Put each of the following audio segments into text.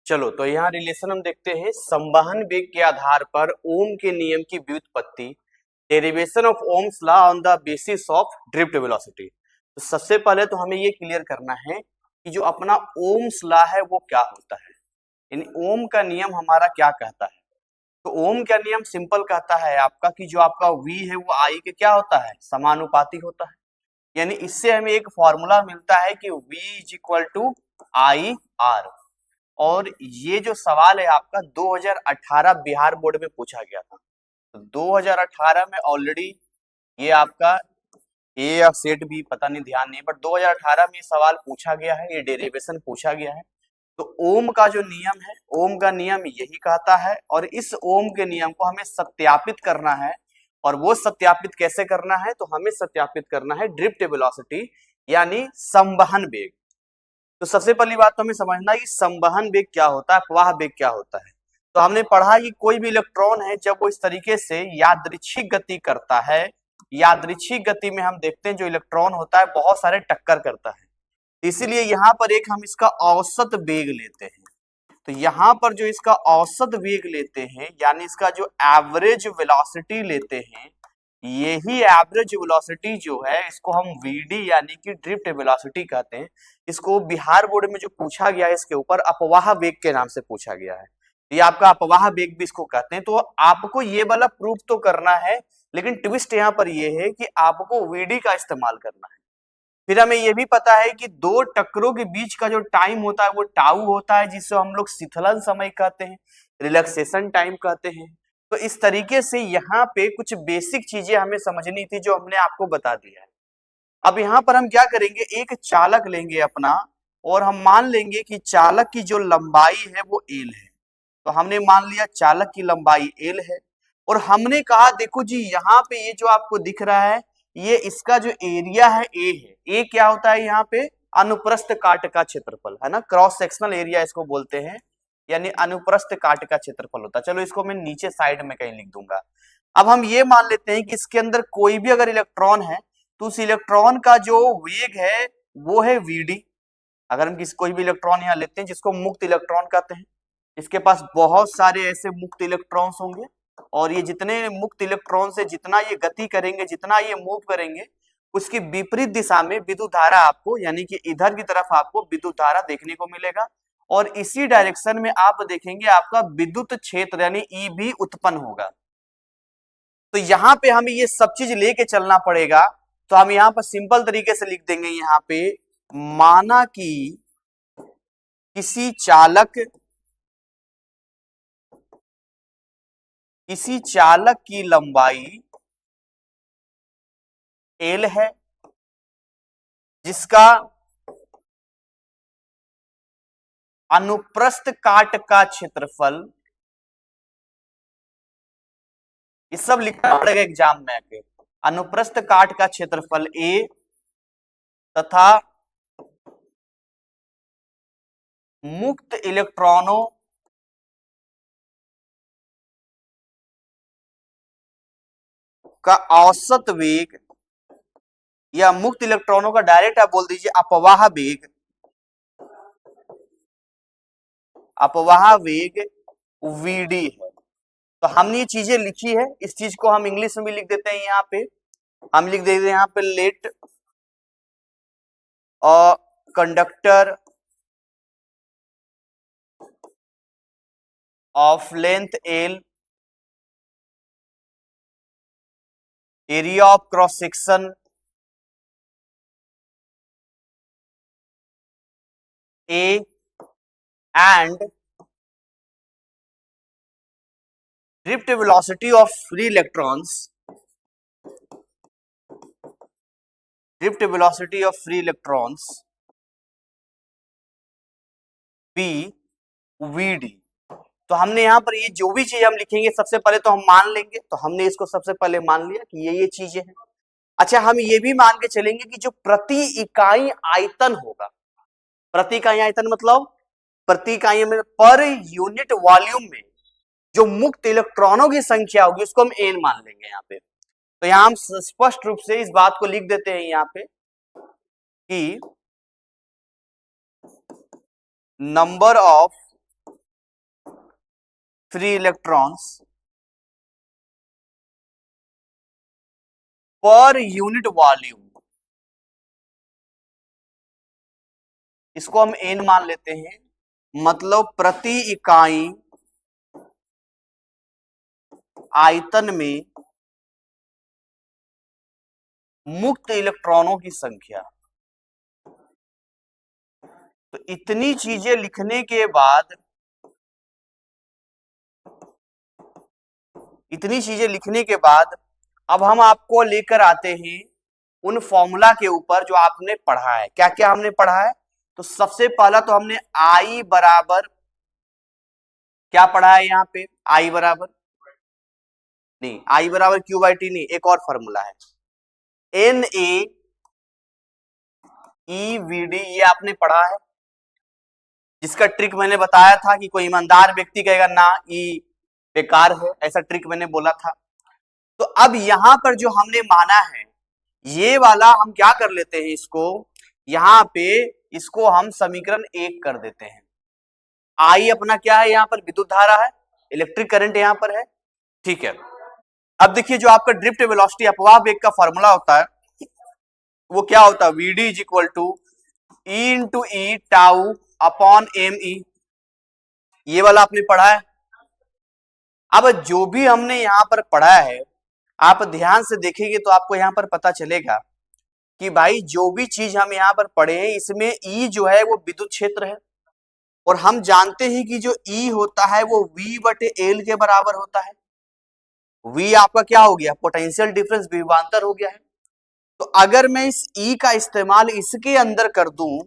चलो तो यहाँ रिलेशन हम देखते हैं। संवहन वेग के आधार पर ओम के नियम की व्युत्पत्ति, derivation of Ohm's law on the basis of drift velocity. तो सबसे पहले तो हमें ये क्लियर करना है कि जो अपना ओम्स लॉ है वो क्या होता है, यानी ओम का नियम हमारा क्या कहता है। तो ओम का नियम सिंपल कहता है आपका कि जो आपका V है वो I के क्या होता है, समानुपाती होता है। यानी इससे हमें एक फॉर्मूला मिलता है कि V is equal to I R. और ये जो सवाल है आपका 2018 बिहार बोर्ड में पूछा गया था। तो 2018 में ऑलरेडी ये आपका ए या सेट भी पता नहीं, ध्यान नहीं, बट 2018 में ये सवाल पूछा गया है, ये डेरिवेशन पूछा गया है। तो ओम का जो नियम है, ओम का नियम यही कहता है, और इस ओम के नियम को हमें सत्यापित करना है। और वो सत्यापित कैसे करना है, तो हमें सत्यापित करना है ड्रिफ्ट वेलोसिटी यानी संवहन वेग। तो सबसे पहली बात तो हमें समझना है कि संवहन वेग क्या होता है, प्रवाह वेग क्या होता है। तो हमने पढ़ा कि कोई भी इलेक्ट्रॉन है जब वो इस तरीके से यादृच्छिक गति करता है, यादृच्छिक गति में हम देखते हैं जो इलेक्ट्रॉन होता है बहुत सारे टक्कर करता है, इसीलिए यहाँ पर एक हम इसका औसत वेग लेते हैं। तो यहाँ पर जो इसका औसत वेग लेते हैं यानी इसका जो एवरेज वेलोसिटी लेते हैं, यही एवरेज वेलोसिटी जो है इसको हम वीडी यानी कि ड्रिफ्ट वेलोसिटी कहते हैं। इसको बिहार बोर्ड में जो पूछा गया है इसके ऊपर अपवाह वेग के नाम से पूछा गया है। ये आपका अपवाह वेग भी इसको कहते हैं। तो आपको ये वाला प्रूफ तो करना है, लेकिन ट्विस्ट यहाँ पर ये है कि आपको वीडी का इस्तेमाल करना है। फिर हमें ये भी पता है कि दो टक्करों के बीच का जो टाइम होता है वो टाउ होता है, जिससे हम लोग शीतलन समय कहते हैं, रिलैक्सेशन टाइम कहते हैं। तो इस तरीके से यहाँ पे कुछ बेसिक चीजें हमें समझनी थी जो हमने आपको बता दिया है। अब यहाँ पर हम क्या करेंगे, एक चालक लेंगे अपना, और हम मान लेंगे कि चालक की जो लंबाई है वो एल है। तो हमने मान लिया चालक की लंबाई एल है, और हमने कहा देखो जी यहाँ पे ये जो आपको दिख रहा है ये इसका जो एरिया है ए है। ए क्या होता है यहाँ पे, अनुप्रस्थ काट का क्षेत्रफल है ना, क्रॉस सेक्शनल एरिया इसको बोलते हैं, यानी अनुप्रस्थ काट का क्षेत्रफल होता है। चलो इसको मैं नीचे साइड में कहीं लिख दूंगा। अब हम ये मान लेते हैं कि इसके अंदर कोई भी अगर इलेक्ट्रॉन है तो उस इलेक्ट्रॉन का जो वेग है वो है वीडी। अगर हम कोई भी इलेक्ट्रॉन यहाँ लेते हैं जिसको मुक्त इलेक्ट्रॉन कहते हैं, इसके पास बहुत सारे ऐसे मुक्त इलेक्ट्रॉन्स होंगे, और ये जितने मुक्त इलेक्ट्रॉन से जितना ये गति करेंगे, जितना ये मूव करेंगे, उसकी विपरीत दिशा में विद्युत धारा आपको, यानी कि इधर की तरफ आपको विद्युत धारा देखने को मिलेगा, और इसी डायरेक्शन में आप देखेंगे आपका विद्युत क्षेत्र यानी ई भी उत्पन्न होगा। तो यहाँ पे हमें ये सब चीज लेके चलना पड़ेगा। तो हम यहाँ पर सिंपल तरीके से लिख देंगे, यहाँ पे माना कि किसी चालक की लंबाई एल है, जिसका अनुप्रस्थ काट का क्षेत्रफल, ये सब लिखना पड़ेगा एग्जाम में आके, अनुप्रस्थ काट का क्षेत्रफल ए तथा मुक्त इलेक्ट्रॉनों का औसत वेग, या मुक्त इलेक्ट्रॉनों का डायरेक्ट आप बोल दीजिए अपवाह वेग, अपवाह वेग वीडी है। तो हमने ये चीजें लिखी है, इस चीज को हम इंग्लिश में भी लिख देते हैं। यहाँ पे हम लिख देते हैं यहाँ पे let a conductor of length L, area of cross section A, and drift velocity of free electrons, drift velocity of free electrons b vd। तो हमने यहाँ पर ये जो भी चीज हम लिखेंगे सबसे पहले तो हम मान लेंगे, तो हमने इसको सबसे पहले मान लिया कि ये चीजें हैं। अच्छा, हम ये भी मान के चलेंगे कि जो प्रति इकाई आयतन होगा, प्रति इकाई आयतन मतलब प्रति इकाई में पर यूनिट वॉल्यूम में जो मुक्त इलेक्ट्रॉनों की संख्या होगी उसको हम एन मान लेंगे यहाँ पे। तो यहां हम स्पष्ट रूप से इस बात को लिख देते हैं यहाँ पे कि number of free electrons per unit volume, इसको हम एन मान लेते हैं, मतलब प्रति इकाई आयतन में मुक्त इलेक्ट्रॉनों की संख्या। तो इतनी चीजें लिखने के बाद, अब हम आपको लेकर आते हैं उन फॉर्मूला के ऊपर जो आपने पढ़ा है। क्या क्या हमने पढ़ा है? तो सबसे पहला तो हमने आई बराबर, क्या पढ़ा है यहाँ पे? आई बराबर नहीं, आई बराबर क्यू बाई टी नहीं, एक और फॉर्मूला है N A E V D, ये आपने पढ़ा है, जिसका ट्रिक मैंने बताया था कि कोई ईमानदार व्यक्ति कहेगा ना ई बेकार है, ऐसा ट्रिक मैंने बोला था। तो अब यहां पर जो हमने माना है ये वाला, हम क्या कर लेते हैं इसको, यहां पे इसको हम समीकरण 1 कर देते हैं। आई अपना क्या है, यहां पर विद्युत धारा है, इलेक्ट्रिक करंट यहां पर है, ठीक है। अब देखिए जो आपका ड्रिफ्ट वेलोसिटी अपवाह वेग का फॉर्मूला होता है वो क्या होता है, VD is equal to E into E tau upon M E, ये वाला आपने पढ़ा है। अब जो भी हमने यहां पर पढ़ा है आप ध्यान से देखेंगे तो आपको यहां पर पता चलेगा कि भाई जो भी चीज हम यहां पर पढ़े हैं इसमें ई जो है वो विद्युत क्षेत्र है, और हम जानते हैं कि जो ई होता है वो V बटे एल के बराबर होता है। V आपका क्या हो गया, पोटेंशियल डिफरेंस, विभवांतर हो गया है। तो अगर मैं इस E का इस्तेमाल इसके अंदर कर दूं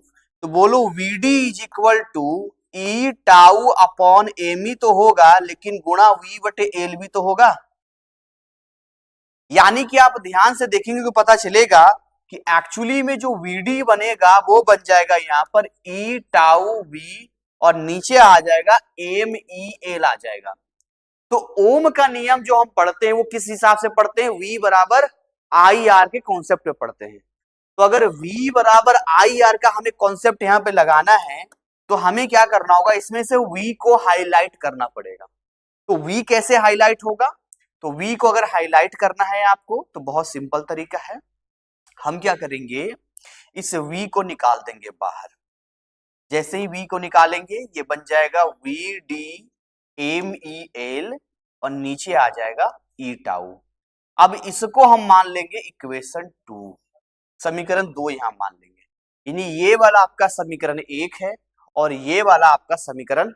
तो बोलो VD is equal to E tau upon M E तो होगा, लेकिन गुणा V बटे एल भी तो होगा। यानी कि आप ध्यान से देखेंगे तो पता चलेगा कि एक्चुअली में जो VD बनेगा वो बन जाएगा यहां पर ई टाउ V, और नीचे आ जाएगा एम ई एल आ जाएगा। तो ओम का नियम जो हम पढ़ते हैं वो किस हिसाब से पढ़ते हैं, V बराबर आई आर के कॉन्सेप्ट पे पढ़ते हैं। तो अगर V बराबर आई आर का हमें कॉन्सेप्ट यहां पे लगाना है तो हमें क्या करना होगा, इसमें से V को हाईलाइट करना पड़ेगा। तो V कैसे हाईलाइट होगा, तो V को अगर हाईलाइट करना है आपको तो बहुत सिंपल तरीका है, हम क्या करेंगे, इस V को निकाल देंगे बाहर। जैसे ही V को निकालेंगे ये बन जाएगा V D M E L, और नीचे आ जाएगा ई टाउ। अब इसको हम मान लेंगे इक्वेशन 2, समीकरण 2 यहां मान लेंगे, यानी ये वाला आपका समीकरण 1 है और ये वाला आपका समीकरण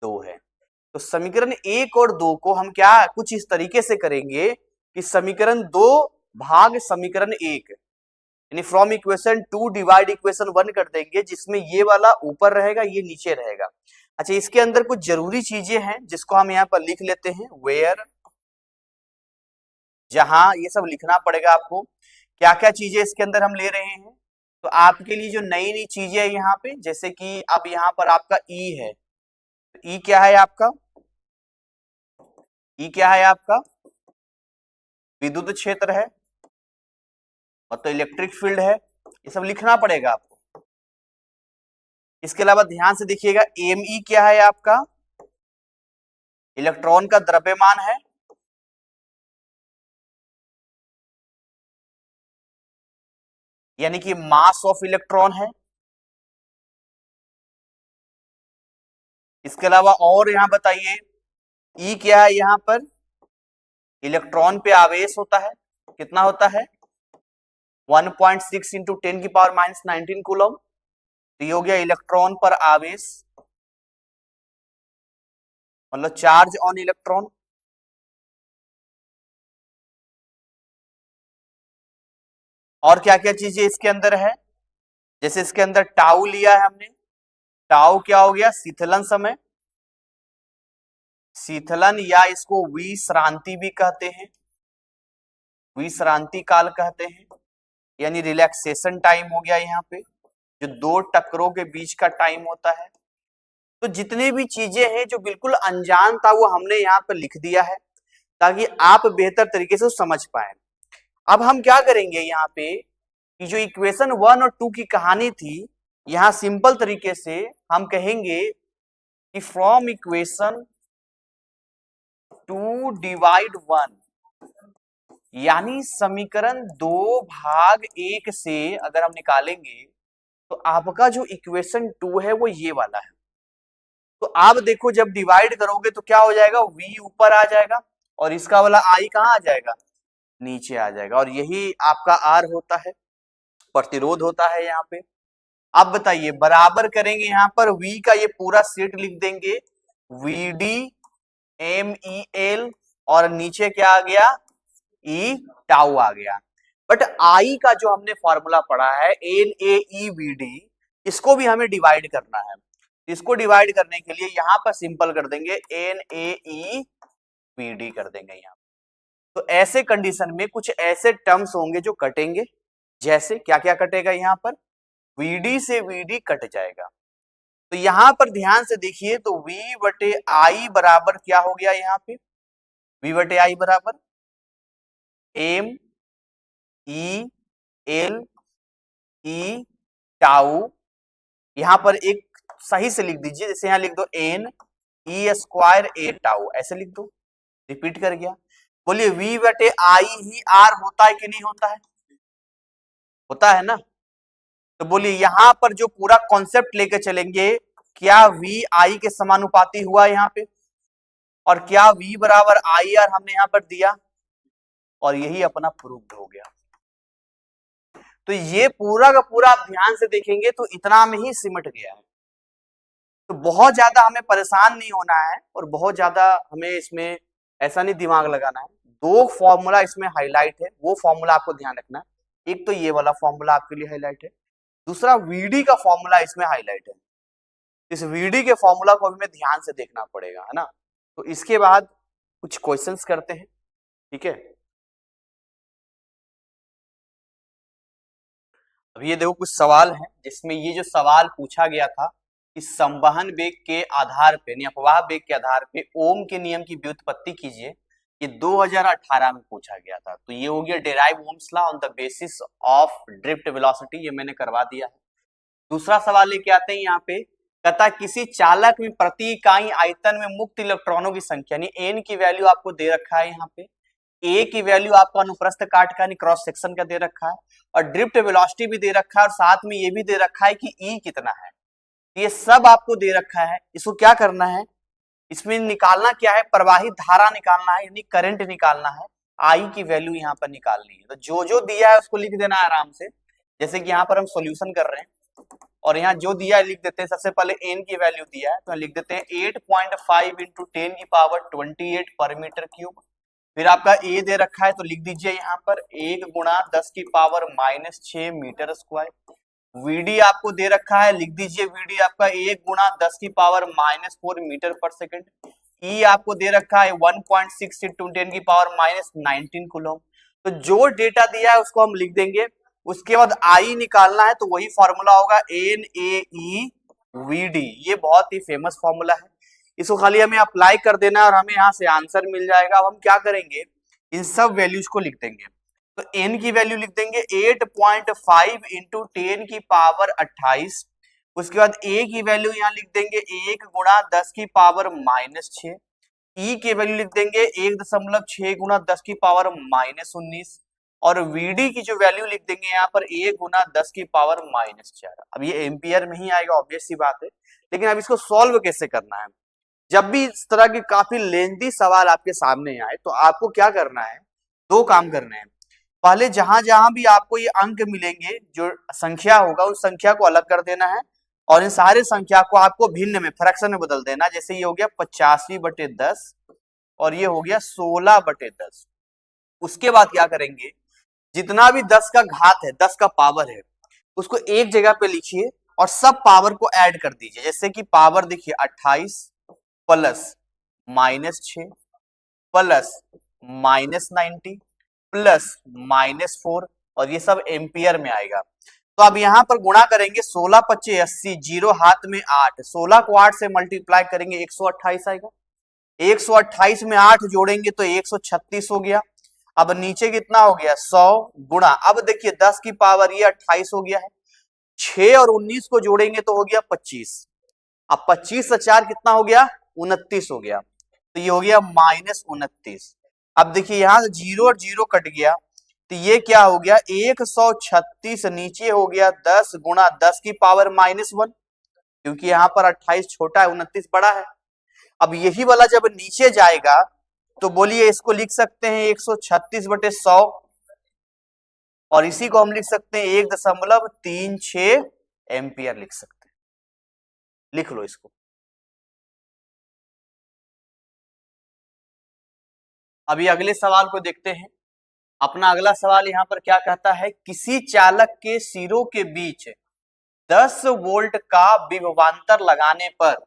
2 है। तो समीकरण 1 और 2 को हम क्या कुछ इस तरीके से करेंगे कि समीकरण 2 भाग समीकरण 1, यानी फ्रॉम इक्वेशन 2 डिवाइड इक्वेशन 1 कर देंगे, जिसमें ये वाला ऊपर रहेगा ये नीचे रहेगा। अच्छा, इसके अंदर कुछ जरूरी चीजें हैं जिसको हम यहाँ पर लिख लेते हैं, वेयर, जहां ये सब लिखना पड़ेगा आपको, क्या क्या चीजें इसके अंदर हम ले रहे हैं। तो आपके लिए जो नई नई चीजें है यहाँ पे, जैसे कि अब यहाँ पर आपका ई है, तो ई क्या है आपका, ई क्या है आपका, विद्युत क्षेत्र है, मतलब इलेक्ट्रिक फील्ड है, ये सब लिखना पड़ेगा आपको। इसके अलावा ध्यान से देखिएगा एम ई क्या है आपका, इलेक्ट्रॉन का द्रव्यमान है, यानी कि मास ऑफ इलेक्ट्रॉन है। इसके अलावा और यहां बताइए ई क्या है, यहां पर इलेक्ट्रॉन पे आवेश होता है, कितना होता है 1.6 इंटू 10 की पावर माइनस 19 कूलम। तो ये हो गया इलेक्ट्रॉन पर आवेश, मतलब चार्ज ऑन इलेक्ट्रॉन। और क्या क्या चीजें इसके अंदर है, जैसे इसके अंदर टाउ लिया है हमने, टाउ क्या हो गया, शीतलन समय, शीतलन या इसको विश्रांति भी कहते हैं, विश्रांति काल कहते हैं, यानी रिलैक्सेशन टाइम हो गया यहाँ पे, जो दो टक्करों के बीच का टाइम होता है। तो जितने भी चीजें हैं जो बिल्कुल अनजान था वो हमने यहाँ पर लिख दिया है ताकि आप बेहतर तरीके से समझ पाए। अब हम क्या करेंगे यहाँ पे कि जो इक्वेशन 1 और 2 की कहानी थी, यहाँ सिंपल तरीके से हम कहेंगे कि फ्रॉम इक्वेशन 2 डिवाइड 1, यानी समीकरण 2 भाग 1 से अगर हम निकालेंगे तो आपका जो इक्वेशन 2 है वो ये वाला है। तो आप देखो जब डिवाइड करोगे तो क्या हो जाएगा, v ऊपर आ जाएगा और इसका वाला i कहाँ आ जाएगा, नीचे आ जाएगा, और यही आपका r होता है, प्रतिरोध होता है यहाँ पे। अब बताइए, बराबर करेंगे यहाँ पर v का ये पूरा सेट लिख देंगे, vd MEL, और नीचे क्या आ गया, E टाउ आ गया। बट I का जो हमने फॉर्मूला पढ़ा है NaEVD, इसको भी हमें डिवाइड करना है। इसको डिवाइड करने के लिए यहां पर सिंपल कर देंगे, NaEVD कर देंगे यहां। तो ऐसे कंडीशन में कुछ ऐसे टर्म्स होंगे जो कटेंगे, जैसे क्या क्या कटेगा, यहां पर VD से VD कट जाएगा। तो यहां पर ध्यान से देखिए, तो V बटे I बराबर क्या हो गया, यहाँ पे V बटे I बराबर MEL E टाउ, यहां पर एक सही से लिख दीजिए, जैसे यहां लिख दो N E square A tau, ऐसे लिख दो, रिपीट कर गया। बोलिए V बटे I ही R होता है कि नहीं होता है, होता है ना। तो बोलिए यहां पर जो पूरा कॉन्सेप्ट लेके चलेंगे, क्या V I के समानुपाती हुआ यहाँ पे, और क्या V बराबर IR हमने यहां पर दिया, और यही अपना प्रूव्ड हो गया। तो ये पूरा का पूरा आप ध्यान से देखेंगे तो इतना में ही सिमट गया है। तो बहुत ज्यादा हमें परेशान नहीं होना है, और बहुत ज्यादा हमें इसमें ऐसा नहीं दिमाग लगाना है। 2 फॉर्मूला इसमें हाईलाइट है, वो फॉर्मूला आपको ध्यान रखना है। एक तो ये वाला फॉर्मूला आपके लिए हाईलाइट है, दूसरा VD का फॉर्मूला इसमें हाईलाइट है। इस VD के फॉर्मूला को हमें ध्यान से देखना पड़ेगा, है ना। तो इसके बाद कुछ क्वेश्चंस करते हैं, ठीक है। अब ये देखो कुछ सवाल हैं, जिसमें ये जो सवाल पूछा गया था कि संवहन वेग के आधार पे, यानी अपवाह वेग के आधार पे ओम के नियम की व्युत्पत्ति कीजिए, ये 2018 में पूछा गया था। तो ये हो गया derive Ohm's law on the basis of drift velocity, ये मैंने करवा दिया है। दूसरा सवाल लेके आते हैं यहाँ पे, कहता किसी चालक में प्रति इकाई आयतन में मुक्त इलेक्ट्रॉनों की संख्या, यानी n की वैल्यू आपको दे रखा है यहाँ पे, A की वैल्यू आपको अनुप्रस्थ काट का, क्रॉस सेक्शन का दे रखा है, और ड्रिफ्ट वेलोसिटी भी दे रखा है, और साथ में ये भी दे रखा है कि E कितना है। ये सब आपको दे रखा है। इसको क्या करना है, इसमें निकालना क्या है, प्रवाहित धारा निकालना है, यानी करंट निकालना है। I की वैल्यू यहाँ पर निकालनी है। तो जो दिया है उसको लिख देना है आराम से, जैसे कि यहाँ पर हम सॉल्यूशन कर रहे हैं, और यहाँ जो दिया है लिख देते हैं। सबसे पहले n की वैल्यू दिया है, तो लिख देते हैं 8.5 × 10 की पावर 28 पर मीटर क्यूब। फिर आपका A दे रखा है, तो लिख दीजिए यहाँ पर 1 × 10 की पावर -6 मीटर स्क्वायर। VD आपको दे रखा है, लिख दीजिए VD आपका 1 × 10 की पावर -4 मीटर पर सेकंड। E आपको दे रखा है 1.6 × 10 की पावर -19 कूलम। तो जो डेटा दिया है उसको हम लिख देंगे। उसके बाद I निकालना है, तो वही फॉर्मूला होगा NaEVD। ये बहुत ही फेमस फॉर्मूला है, इसको खाली हमें अप्लाई कर देना है और हमें यहाँ से आंसर मिल जाएगा। अब हम क्या करेंगे, इन सब वैल्यूज को लिख देंगे। तो n की वैल्यू लिख देंगे 8.5 × 10 की पावर 28। उसके बाद A की वैल्यू यहाँ लिख देंगे 1 × 10 की पावर -6। E की वैल्यू लिख देंगे 1.6 × 10 की पावर -19, और VD की जो वैल्यू लिख देंगे यहाँ पर 1 × 10 की पावर -4। अब ये एम्पियर में ही आएगा, ऑब्वियस सी बात है, लेकिन अब इसको सॉल्व कैसे करना है। जब भी इस तरह के काफी लेंथी सवाल आपके सामने आए, तो आपको क्या करना है, 2 काम करने हैं। पहले जहां जहां भी आपको ये अंक मिलेंगे, जो संख्या होगा उस संख्या को अलग कर देना है, और इन सारे संख्या को आपको भिन्न में, फ्रैक्शन में बदल देना। जैसे ये हो गया 85/10 और ये हो गया 16/10। उसके बाद क्या करेंगे, जितना भी 10 का घात है, 10 का पावर है, उसको एक जगह पे लिखिए और सब पावर को ऐड कर दीजिए। जैसे कि पावर देखिए 28 प्लस -6 प्लस -90 प्लस -4, और ये सब एम्पियर में आएगा। तो अब यहां पर गुणा करेंगे, 16 × 25 80, 0 हाथ में 8, 16 को 8 से मल्टीप्लाई करेंगे 128 आएगा। 128 में 8 जोड़ेंगे तो 136 हो गया। अब नीचे कितना हो गया, 100 गुणा, अब देखिए 10 की पावर ये 28 हो गया है। 6 और 19 को जोड़ेंगे तो हो गया 25। अब 25 से 4 कितना हो गया, 29 हो गया। तो ये हो गया -29। अब देखिए यहाँ से 0 और 0 कट गया, तो ये क्या हो गया 136, नीचे हो गया 10 गुणा 10 की पावर -1, क्योंकि यहाँ पर 28 छोटा है, 29 बड़ा है। अब यही वाला जब नीचे जाएगा तो बोलिए इसको लिख सकते हैं 136/100, और इसी को हम लिख सकते हैं 1.36 एम्पियर लिख सकते हैं। लिख लो इसको। अभी अगले सवाल को देखते हैं। अपना अगला सवाल यहाँ पर क्या कहता है, किसी चालक के सिरों के बीच 10 वोल्ट का विभवांतर लगाने पर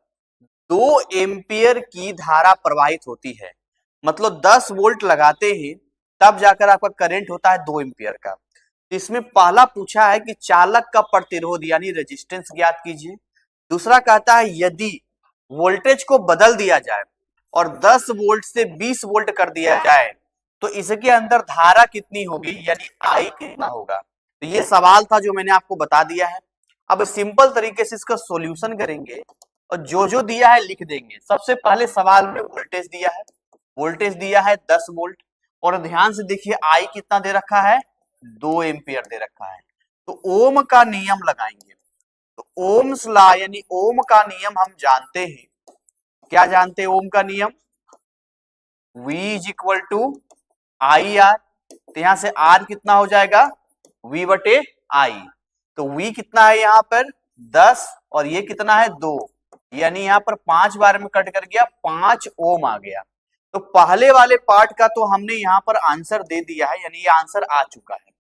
2 एम्पियर की धारा प्रवाहित होती है। मतलब 10 वोल्ट लगाते हैं तब जाकर आपका करंट होता है 2 एम्पियर का। तो इसमें पहला पूछा है कि चालक का प्रतिरोध यानी रेजिस्टेंस ज्ञात कीजिए। दूसरा कहता है यदि वोल्टेज को बदल दिया जाए और 10 वोल्ट से 20 वोल्ट कर दिया जाए तो इसके अंदर धारा कितनी होगी, यानी आई कितना होगा। तो ये सवाल था जो मैंने आपको बता दिया है। अब सिंपल तरीके से इसका सॉल्यूशन करेंगे और जो जो दिया है लिख देंगे। सबसे पहले सवाल में वोल्टेज दिया है, वोल्टेज दिया है 10 वोल्ट, और ध्यान से देखिए आई कितना दे रखा है, 2 एम्पियर दे रखा है। तो ओम का नियम लगाएंगे। तो ओम्स लॉ यानी ओम का नियम हम जानते हैं। क्या जानते हैं ओम का नियम, V is equal to I R. तो यहां से R कितना हो जाएगा, V/I। तो V कितना है यहाँ पर 10 और ये कितना है 2, यानी यहाँ पर 5 बार में कट कर गया, 5 ओम आ गया। तो पहले वाले पार्ट का तो हमने यहाँ पर आंसर दे दिया है, यानी ये आंसर आ चुका है।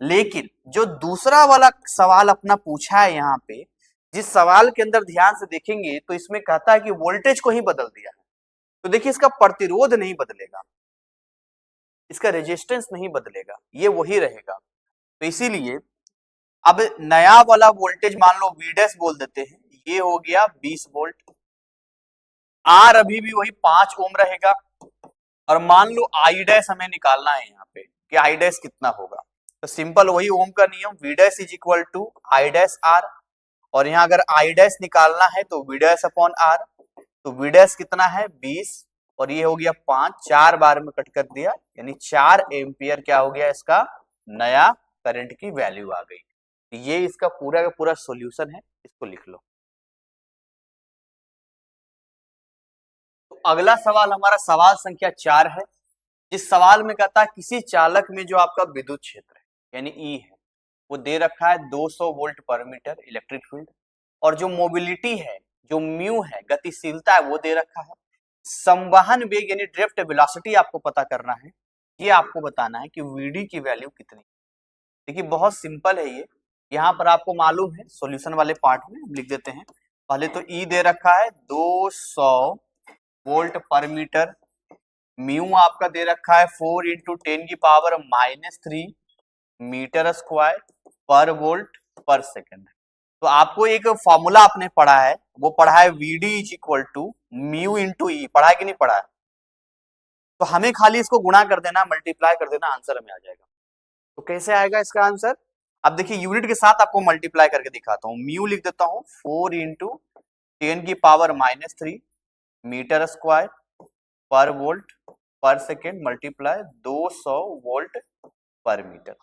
लेकिन जो दूसरा वाला सवाल अपना पूछा है यहाँ पे, जिस सवाल के अंदर ध्यान से देखेंगे तो इसमें कहता है कि वोल्टेज को ही बदल दिया है। तो देखिए इसका प्रतिरोध नहीं बदलेगा, इसका रेजिस्टेंस नहीं बदलेगा, ये वही रहेगा। तो इसीलिए अब नया वाला वोल्टेज मान लो V' बोल देते हैं, ये हो गया 20 वोल्ट। R अभी भी वही 5 ओम रहेगा, और मान लो I' हमें निकालना है यहाँ पे कि I' कितना होगा। तो सिंपल वही ओम का नियम, V' is equal to I' R, और यहाँ अगर I' निकालना है तो V'/R। तो V' कितना है 20, और ये हो गया 5, 4 बार में कट कर दिया, यानी 4 एम्पियर क्या हो गया, इसका नया करंट की वैल्यू आ गई। ये इसका पूरा का पूरा सॉल्यूशन है, इसको लिख लो। तो अगला सवाल हमारा सवाल संख्या 4 है। जिस सवाल में कहता है किसी चालक में जो आपका विद्युत क्षेत्र है यानी ई है वो दे रखा है 200 वोल्ट पर मीटर इलेक्ट्रिक फील्ड, और जो मोबिलिटी है, जो म्यू है, गतिशीलता है, वो दे रखा है। संवहन वेग यानी ड्रिफ्ट वेलोसिटी आपको पता करना है। ये आपको बताना है कि वीडी की वैल्यू कितनी। देखिए बहुत सिंपल है ये, यहाँ पर आपको मालूम है, सॉल्यूशन वाले पार्ट में हम लिख देते हैं। पहले तो ई दे रखा है 200 वोल्ट पर मीटर, म्यू आपका दे रखा है 4 × 10⁻³ मीटर स्क्वायर पर वोल्ट पर सेकंड। तो आपको एक फॉर्मूला आपने पढ़ा है, वो पढ़ा है VD is equal to mu into E, पढ़ा है कि नहीं पढ़ा है। तो हमें खाली इसको गुणा कर देना, मल्टीप्लाई कर देना, आंसर हमें आ जाएगा। तो कैसे आएगा इसका आंसर, अब देखिए यूनिट के साथ आपको मल्टीप्लाई करके दिखाता हूँ। म्यू लिख देता हूँ 4 × 10⁻³ मीटर स्क्वायर पर वोल्ट पर सेकेंड मल्टीप्लाई 200 वोल्ट पर मीटर।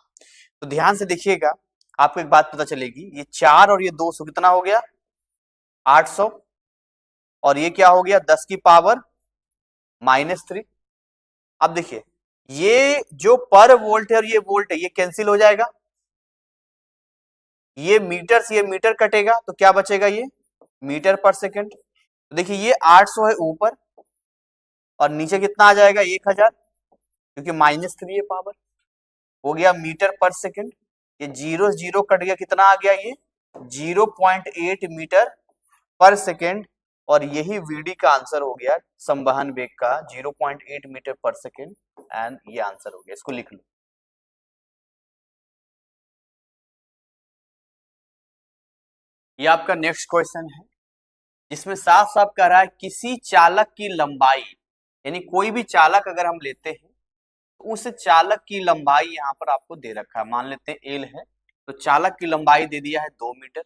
तो ध्यान से देखिएगा, आपको एक बात पता चलेगी, ये 4 और ये 200 कितना हो गया 800, और ये क्या हो गया 10⁻³ अब देखिए ये जो पर वोल्ट है और ये वोल्ट है, ये कैंसिल हो जाएगा, ये मीटर से ये मीटर कटेगा, तो क्या बचेगा, ये मीटर पर सेकेंड। तो देखिए ये 800 है ऊपर, और नीचे कितना आ जाएगा 1000, क्योंकि -3 है पावर, हो गया मीटर पर सेकेंड। ये 0 0 कट गया, कितना आ गया, ये 0.8 मीटर पर सेकेंड, और यही वीडी का आंसर हो गया, संवहन वेग का 0.8 मीटर पर सेकेंड, एंड ये आंसर हो गया। इसको लिख लो। ये आपका नेक्स्ट क्वेश्चन है, जिसमें साफ साफ कह रहा है किसी चालक की लंबाई, यानी कोई भी चालक अगर हम लेते हैं तो उस चालक की लंबाई यहाँ पर आपको दे रखा है, मान लेते हैं एल है, तो चालक की लंबाई दे दिया है 2 मीटर।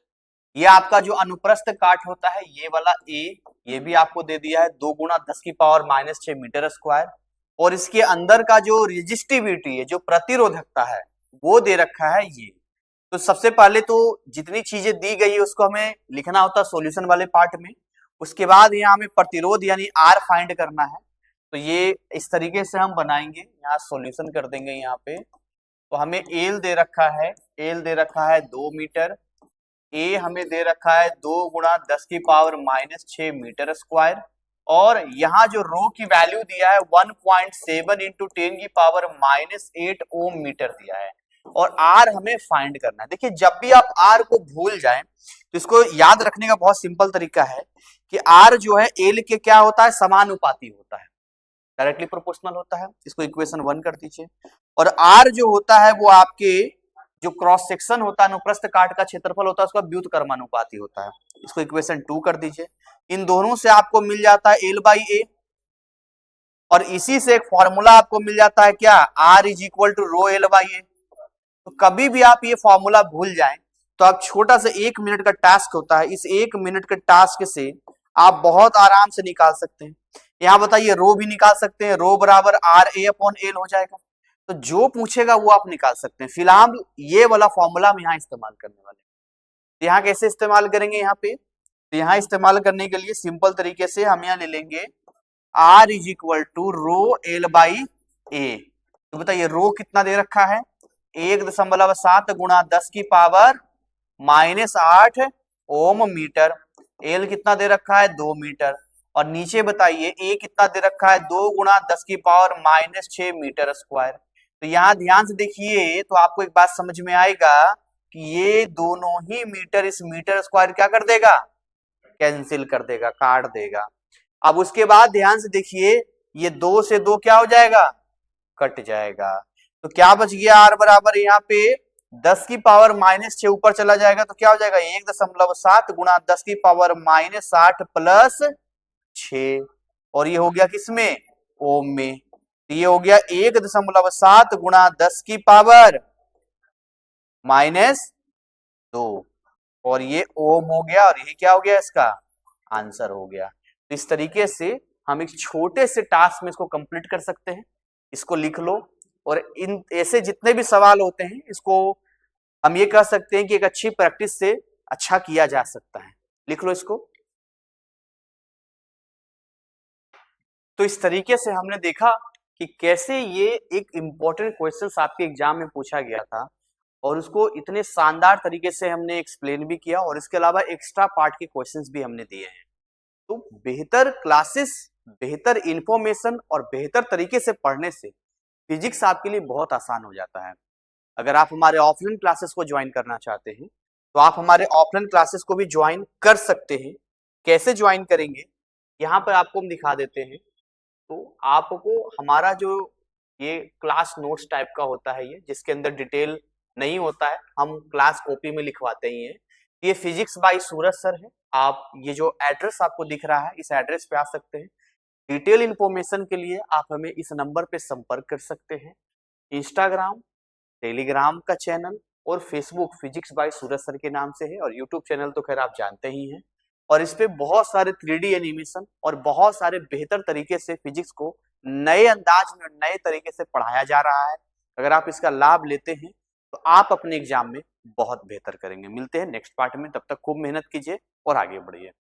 ये आपका जो अनुप्रस्थ काट होता है ये वाला ए, ये भी आपको दे दिया है 2 गुणा 10 की पावर माइनस 6 मीटर स्क्वायर, और इसके अंदर का जो रेजिस्टिविटी है, जो प्रतिरोधकता है, वो दे रखा है ये। तो सबसे पहले तो जितनी चीजें दी गई है उसको हमें लिखना होता है सॉल्यूशन वाले पार्ट में। उसके बाद यहाँ हमें प्रतिरोध यानी आर फाइंड करना है। तो ये इस तरीके से हम बनाएंगे, यहाँ सॉल्यूशन कर देंगे यहाँ पे। तो हमें एल दे रखा है, एल दे रखा है 2 मीटर, ए हमें दे रखा है 2 गुणा 10 की पावर माइनस 6 मीटर स्क्वायर, और यहाँ जो रो की वैल्यू दिया है 1.7 इंटू 10 की पावर माइनस 8 ओम मीटर दिया है, और आर हमें फाइंड करना है। देखिए जब भी आप आर को भूल जाएं तो इसको याद रखने का बहुत सिंपल तरीका है कि आर जो है एल के क्या होता है, समानुपाती होता है, डायरेक्टली प्रोपोर्शनल होता है। इसको इक्वेशन 1 कर दीजिए। और आर जो होता है वो आपके जो क्रॉस सेक्शन होता है, अनुप्रस्थ काट का क्षेत्रफल होता है, उसका व्युत्क्रमानुपाती होता है। इसको इक्वेशन 2 कर दीजिए। इन दोनों से आपको मिल जाता है एल बाई ए, और इसी से एक फॉर्मूला आपको मिल जाता है क्या, R is equal to rho L by A. तो कभी भी आप ये फॉर्मूला भूल जाएं तो आप छोटा सा 1 मिनट का टास्क होता है, इस 1 मिनट के टास्क से आप बहुत आराम से निकाल सकते हैं। यहाँ बताइए रो भी निकाल सकते हैं, रो बराबर आर ए अपॉन एल हो जाएगा। तो जो पूछेगा वो आप निकाल सकते हैं। फिलहाल ये वाला फॉर्मूला हम यहाँ इस्तेमाल करने वाले हैं। यहाँ कैसे इस्तेमाल करेंगे, यहाँ पे तो यहाँ इस्तेमाल करने के लिए सिंपल तरीके से हम यहाँ ले लेंगे R is equal to rho L by A. तो बताइए रो कितना दे रखा है, 1.7 गुणा 10 की पावर माइनस 8 ओम मीटर, एल कितना दे रखा है 2 मीटर, और नीचे बताइए ए कितना दे रखा है 2 गुणा 10 की पावर माइनस 6 मीटर स्क्वायर। तो यहाँ ध्यान से देखिए तो आपको एक बात समझ में आएगा कि ये दोनों ही मीटर इस मीटर स्क्वायर क्या कर देगा, कैंसिल कर देगा, काट देगा। अब उसके बाद ध्यान से देखिए ये 2 से 2 क्या हो जाएगा, कट जाएगा। तो क्या बच गया, आर बराबर यहाँ पे 10 की पावर माइनस 6 ऊपर चला जाएगा तो क्या हो जाएगा 1.7 गुणा 10 की पावर माइनस 8 प्लस 6, और ये हो गया किसमें, ओम में। तो ये हो गया 1.7 गुणा 10 की पावर माइनस 2, और ये ओम हो गया, और ये क्या हो गया, इसका आंसर हो गया। तो इस तरीके से हम एक छोटे से टास्क में इसको कंप्लीट कर सकते हैं। इसको लिख लो, और इन ऐसे जितने भी सवाल होते हैं इसको हम ये कह सकते हैं कि एक अच्छी प्रैक्टिस से अच्छा किया जा सकता है। लिख लो इसको। तो इस तरीके से हमने देखा कि कैसे ये एक इंपॉर्टेंट क्वेश्चन आपके एग्जाम में पूछा गया था, और उसको इतने शानदार तरीके से हमने एक्सप्लेन भी किया, और इसके अलावा एक्स्ट्रा पार्ट के क्वेश्चंस भी हमने दिए हैं। तो बेहतर क्लासेस, बेहतर इंफॉर्मेशन और बेहतर तरीके से पढ़ने से फिजिक्स आपके लिए बहुत आसान हो जाता है। अगर आप हमारे ऑफलाइन क्लासेस को ज्वाइन करना चाहते हैं तो आप हमारे ऑफलाइन क्लासेस को भी ज्वाइन कर सकते हैं। कैसे ज्वाइन करेंगे, यहाँ पर आपको हम दिखा देते हैं। तो आपको हमारा जो ये क्लास नोट्स टाइप का होता है, ये जिसके अंदर डिटेल नहीं होता है, हम क्लास कॉपी में लिखवाते ही हैं। ये फिजिक्स बाय सूरज सर है। आप ये जो एड्रेस आपको दिख रहा है इस एड्रेस पे आ सकते हैं। डिटेल इंफॉर्मेशन के लिए आप हमें इस नंबर पे संपर्क कर सकते हैं। इंस्टाग्राम, टेलीग्राम का चैनल और फेसबुक फिजिक्स बाय सूरज सर के नाम से है, और यूट्यूब चैनल तो खैर आप जानते ही हैं। और इस पे बहुत सारे 3D एनिमेशन और बहुत सारे बेहतर तरीके से फिजिक्स को नए अंदाज में, नए तरीके से पढ़ाया जा रहा है। अगर आप इसका लाभ लेते हैं तो आप अपने एग्जाम में बहुत बेहतर करेंगे। मिलते हैं नेक्स्ट पार्ट में, तब तक खूब मेहनत कीजिए और आगे बढ़िए।